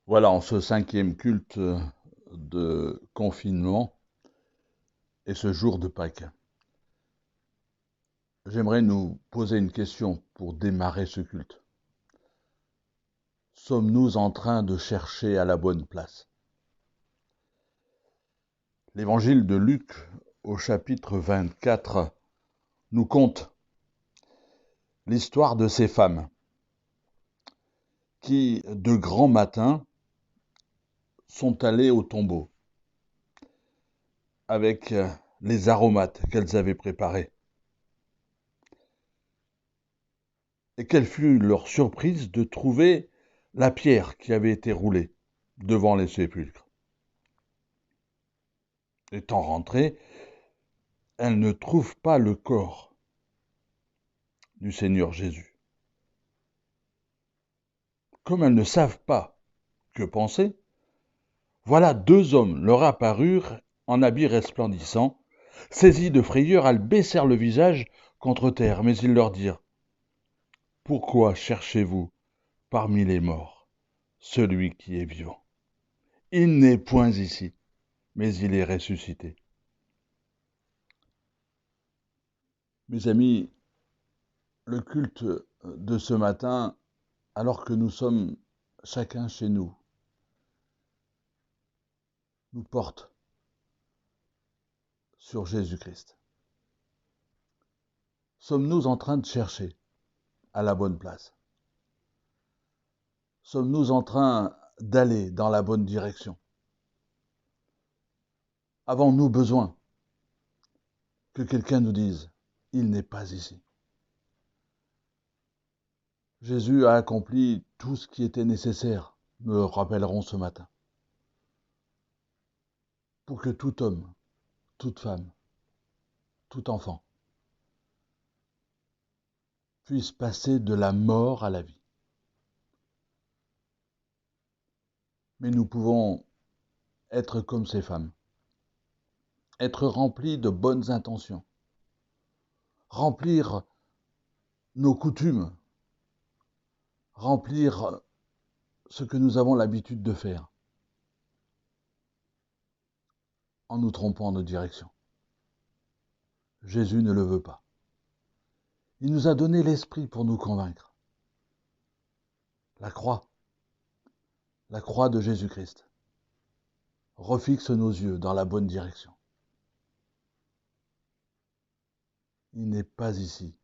Voilà, en ce cinquième culte de confinement et ce jour de Pâques, j'aimerais nous poser une question pour démarrer ce culte. Sommes-nous en train de chercher à la bonne place? L'évangile de Luc, au chapitre 24, nous conte l'histoire de ces femmes qui, de grand matin, sont allées au tombeau avec les aromates qu'elles avaient préparés. Et quelle fut leur surprise de trouver la pierre qui avait été roulée devant les sépulcres. Étant rentrées, elles ne trouvent pas le corps du Seigneur Jésus. Comme elles ne savent pas que penser, voilà deux hommes leur apparurent en habits resplendissants. Saisis de frayeur, elles baissèrent le visage contre terre, mais ils leur dirent: Pourquoi cherchez-vous parmi les morts celui qui est vivant? Il n'est point ici, mais il est ressuscité. Mes amis, le culte de ce matin, alors que nous sommes chacun chez nous, nous porte sur Jésus-Christ. Sommes-nous en train de chercher à la bonne place? Sommes-nous en train d'aller dans la bonne direction? Avons-nous besoin que quelqu'un nous dise: il n'est pas ici? Jésus a accompli tout ce qui était nécessaire, nous le rappellerons ce matin, pour que tout homme, toute femme, tout enfant puisse passer de la mort à la vie. Mais nous pouvons être comme ces femmes, être remplis de bonnes intentions, remplir nos coutumes, remplir ce que nous avons l'habitude de faire, en nous trompant de direction. Jésus ne le veut pas. Il nous a donné l'esprit pour nous convaincre. La croix de Jésus-Christ, refixe nos yeux dans la bonne direction. Il n'est pas ici,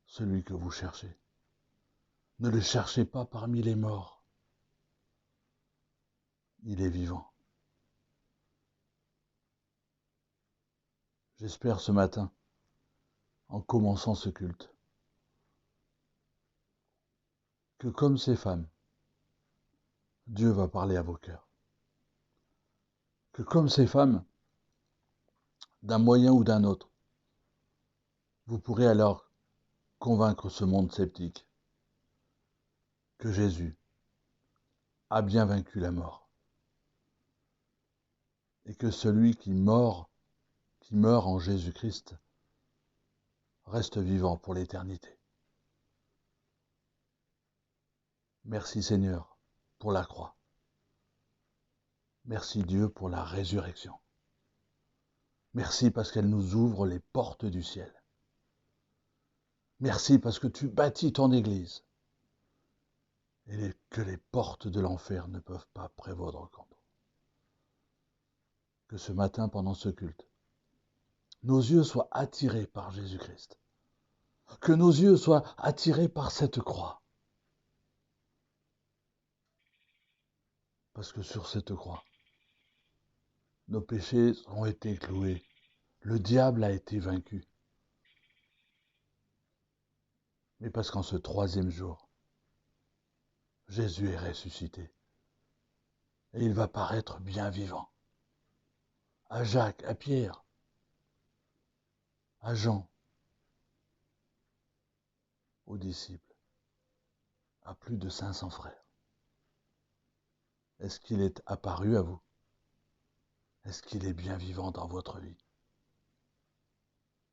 celui que vous cherchez. Ne le cherchez pas parmi les morts. Il est vivant. J'espère ce matin, en commençant ce culte, que comme ces femmes, Dieu va parler à vos cœurs. Que comme ces femmes, d'un moyen ou d'un autre, vous pourrez alors convaincre ce monde sceptique que Jésus a bien vaincu la mort et que celui qui meurt en Jésus-Christ, reste vivant pour l'éternité. Merci Seigneur pour la croix. Merci Dieu pour la résurrection. Merci parce qu'elle nous ouvre les portes du ciel. Merci parce que tu bâtis ton Église et que les portes de l'enfer ne peuvent pas prévaudre contre. Que ce matin, pendant ce culte, nos yeux soient attirés par Jésus-Christ. Que nos yeux soient attirés par cette croix. Parce que sur cette croix, nos péchés ont été cloués. Le diable a été vaincu. Mais parce qu'en ce troisième jour, Jésus est ressuscité. Et il va paraître bien vivant. À Jacques, à Pierre, à Jean, aux disciples, à plus de 500 frères. Est-ce qu'il est apparu à vous? Est-ce qu'il est bien vivant dans votre vie?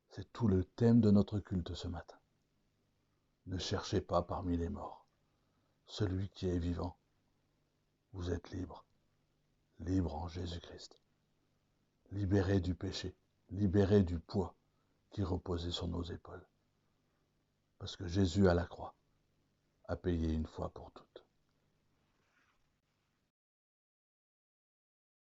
C'est tout le thème de notre culte ce matin. Ne cherchez pas parmi les morts celui qui est vivant. vous êtes libre, libre en Jésus-Christ, libéré du péché, libéré du poids qui reposait sur nos épaules. Parce que Jésus à la croix a payé une fois pour toutes.